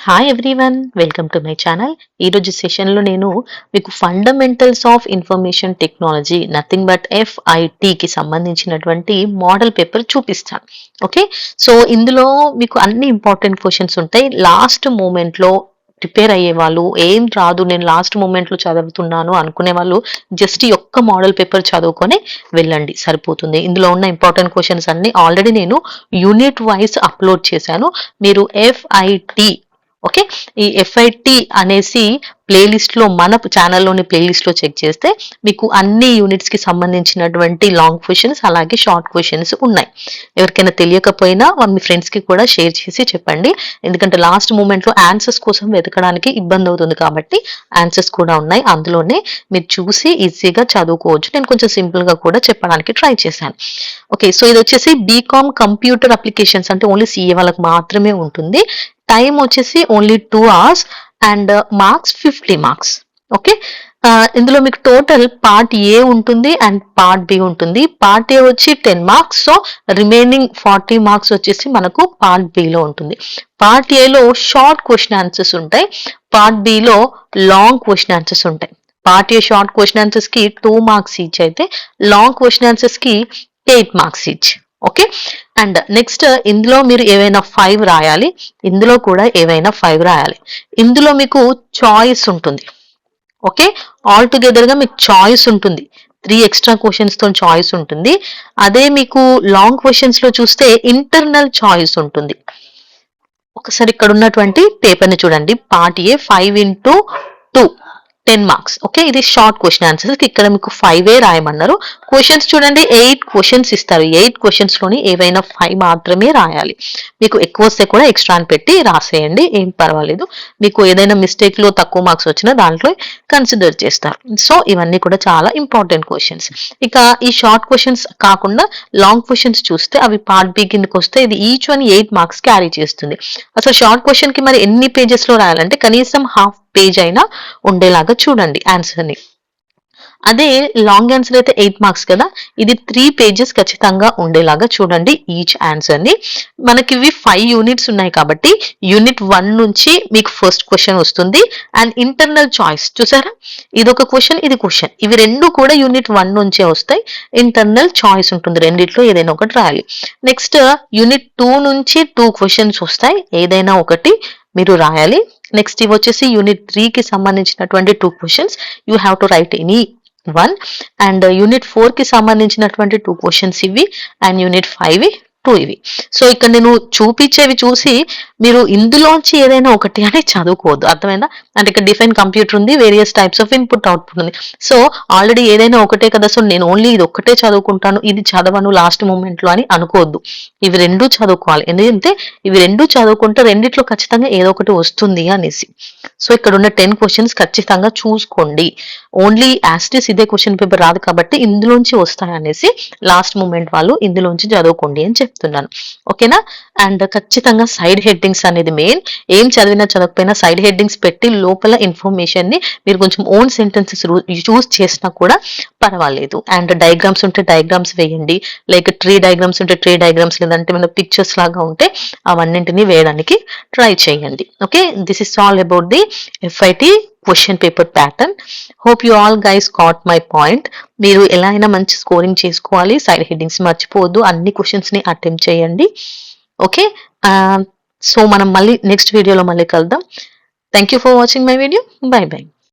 Hi everyone, welcome to my channel. ఈరోజు సెషన్లో నేను మీకు fundamentals of information technology nothing but FITకి సంబంధించినటువంటి మోడల్ పేపర్ చూపిస్తాను. ఓకే, సో ఇందులో మీకు అన్ని ఇంపార్టెంట్ క్వశ్చన్స్ ఉంటాయి. లాస్ట్ మూమెంట్లో ప్రిపేర్ అయ్యే వాళ్ళు, ఏం రాదు నేను లాస్ట్ మూమెంట్లో చదువుతున్నాను అనుకునే వాళ్ళు జస్ట్ ఈ ఒక్క మోడల్ పేపర్ చదువుకొని వెళ్ళండి, సరిపోతుంది. ఇందులో ఉన్న ఇంపార్టెంట్ క్వశ్చన్స్ అన్ని ఆల్రెడీ నేను యూనిట్ వైజ్ అప్లోడ్ చేశాను. మీరు FIT ఓకే, ఈ FIT అనేసి ప్లేలిస్ట్లో మన ఛానల్లోని ప్లేలిస్ట్లో చెక్ చేస్తే మీకు అన్ని యూనిట్స్కి సంబంధించినటువంటి లాంగ్ క్వశ్చన్స్ అలాగే షార్ట్ క్వశ్చన్స్ ఉన్నాయి. ఎవరికైనా తెలియకపోయినా మీ ఫ్రెండ్స్కి కూడా షేర్ చేసి చెప్పండి. ఎందుకంటే లాస్ట్ మూమెంట్లో ఆన్సర్స్ కోసం వెతకడానికి ఇబ్బంది అవుతుంది కాబట్టి ఆన్సర్స్ కూడా ఉన్నాయి. అందులోనే మీరు చూసి ఈజీగా చదువుకోవచ్చు. నేను కొంచెం సింపుల్గా కూడా చెప్పడానికి ట్రై చేశాను. ఓకే, సో ఇది వచ్చేసి బీకామ్ కంప్యూటర్ అప్లికేషన్స్ అంటే ఓన్లీ CA వాళ్ళకి మాత్రమే ఉంటుంది. టైం వచ్చేసి only 2 hours and marks 50 marks. Okay, ఇందులో మీకు టోటల్ పార్ట్ ఏ ఉంటుంది అండ్ పార్ట్ బి ఉంటుంది. పార్ట్ ఏ వచ్చి 10 మార్క్స్, సో రిమైనింగ్ 40 మార్క్స్ వచ్చేసి మనకు పార్ట్ బిలో ఉంటుంది. పార్ట్ ఏలో షార్ట్ క్వశ్చన్ ఆన్సర్స్ ఉంటాయి, పార్ట్ బిలో లాంగ్ క్వశ్చన్ ఆన్సర్స్ ఉంటాయి. Part A short question answers కి 2 మార్క్స్ ఈచ్ అయితే లాంగ్ క్వశ్చన్ ఆన్సర్స్ కి 8 marks each. Okay, and next ఇందులో మీరు ఏవైనా 5 రాయాలి, ఇందులో కూడా ఏవైనా 5 రాయాలి. ఇందులో మీకు చాయిస్ ఉంటుంది. ఓకే, ఆల్ టుగెదర్ గా మీకు చాయిస్ ఉంటుంది. 3 ఎక్స్ట్రా క్వశ్చన్స్ తో చాయిస్ ఉంటుంది. అదే మీకు లాంగ్ క్వశ్చన్స్ లో చూస్తే ఇంటర్నల్ చాయిస్ ఉంటుంది. ఒకసారి ఇక్కడ ఉన్నటువంటి పేపర్ ని చూడండి. Part A 5 into 2 10 marks. Okay, ఇది షార్ట్ క్వశ్చన్ ఆన్సర్స్. ఇక్కడ మీకు 5 రాయమన్నారు. క్వశ్చన్స్ చూడండి, 8 క్వశ్చన్స్ ఇస్తారు. 8 క్వశ్చన్స్ లోని ఏవైనా 5 మాత్రమే రాయాలి. మీకు ఎక్కువ వస్తే కూడా ఎక్స్ట్రా అని పెట్టి రాసేయండి, ఏం పర్వాలేదు. మీకు ఏదైనా మిస్టేక్ లో తక్కువ మార్క్స్ వచ్చినా దాంట్లో కన్సిడర్ చేస్తారు. సో ఇవన్నీ కూడా చాలా ఇంపార్టెంట్ క్వశ్చన్స్. ఇక ఈ షార్ట్ క్వశ్చన్స్ కాకుండా లాంగ్ క్వశ్చన్స్ చూస్తే అవి పార్ట్ బి కిందకి వస్తే ఇది ఈచ్ వన్ 8 మార్క్స్ క్యారీ చేస్తుంది. అసలు షార్ట్ క్వశ్చన్ కి మరి ఎన్ని పేజెస్ లో రాయాలంటే కనీసం హాఫ్ పేజ్ అయినా ఉండేలాగా చూడండి ఆన్సర్ ని. అదే లాంగ్ ఆన్సర్ అయితే 8 మార్క్స్ కదా, ఇది 3 పేజెస్ ఖచ్చితంగా ఉండేలాగా చూడండి ఈచ్ ఆన్సర్ ని. మనకి ఇవి 5 యూనిట్స్ ఉన్నాయి కాబట్టి యూనిట్ 1 నుంచి మీకు ఫస్ట్ క్వశ్చన్ వస్తుంది అండ్ ఇంటర్నల్ చాయిస్ చూసారా, ఇదొక క్వశ్చన్, ఇది క్వశ్చన్, ఇవి రెండు కూడా యూనిట్ 1 నుంచే వస్తాయి. ఇంటర్నల్ చాయిస్ ఉంటుంది, రెండిట్లో ఏదైనా ఒకటి రాయాలి. నెక్స్ట్ యూనిట్ 2 నుంచి 2 క్వశ్చన్స్ వస్తాయి, ఏదైనా ఒకటి మీరు రాయాలి. నెక్స్ట్ ఇవి వచ్చేసి యూనిట్ 3 కి సంబంధించినటువంటి 2 questions, you have to right any one. And unit 4 కి సంబంధించినటువంటి 2 క్వశ్చన్స్ ఇవి అండ్ యూనిట్ 5 2 ఇవి. సో ఇక్కడ నేను చూపించేవి చూసి మీరు ఇందులోంచి ఏదైనా ఒకటి అని చదువుకోవద్దు, అర్థమైందా? అంటే ఇక్కడ డిఫైన్ కంప్యూటర్ ఉంది, various types of input output ఉంది. సో ఆల్రెడీ ఏదైనా ఒకటే కదా, సో నేను ఓన్లీ ఇది ఒక్కటే చదువుకుంటాను, ఇది చదవను లాస్ట్ మూమెంట్ లో అని అనుకోవద్దు. ఇవి రెండు చదువుకోవాలి, ఎందుకంటే ఇవి రెండు చదువుకుంటే రెండిట్లో ఖచ్చితంగా ఏదో ఒకటి వస్తుంది అనేసి. సో ఇక్కడ ఉన్న 10 క్వశ్చన్స్ ఖచ్చితంగా చూసుకోండి. ఓన్లీ యాస్టిస్ ఇదే క్వశ్చన్ పేపర్ రాదు కాబట్టి ఇందులోంచి వస్తాయి అనేసి లాస్ట్ మూమెంట్ వాళ్ళు ఇందులోంచి చదువుకోండి అని చెప్తున్నాను. ఓకేనా? అండ్ ఖచ్చితంగా సైడ్ హెడ్డింగ్స్ అనేది మెయిన్. ఏం చదివినా చదవకపోయినా సైడ్ హెడ్డింగ్స్ పెట్టి లోపల ఇన్ఫర్మేషన్ ని మీరు కొంచెం ఓన్ సెంటెన్సెస్ యూజ్ చేసినా కూడా పర్వాలేదు. అండ్ డయాగ్రామ్స్ ఉంటే డయాగ్రామ్స్ వేయండి, లైక్ ట్రీ డయాగ్రామ్స్ ఉంటే ట్రీ డయాగ్రామ్స్, లేదంటే మన పిక్చర్స్ లాగా ఉంటే అవన్నింటినీ వేయడానికి ట్రై చేయండి. Okay, this is all about the FIT question paper pattern. Hope you all guys caught my point. మీరు ఎలా అయినా మంచి స్కోరింగ్ చేసుకోవాలి, సైడ్ హెడ్డింగ్స్ మర్చిపోవద్దు, అన్ని క్వశ్చన్స్ ని అటెంప్ట్ చేయండి. ఓకే, సో మనం మళ్ళీ నెక్స్ట్ వీడియోలో మళ్ళీ కలుద్దాం. Thank you for watching my video. By by.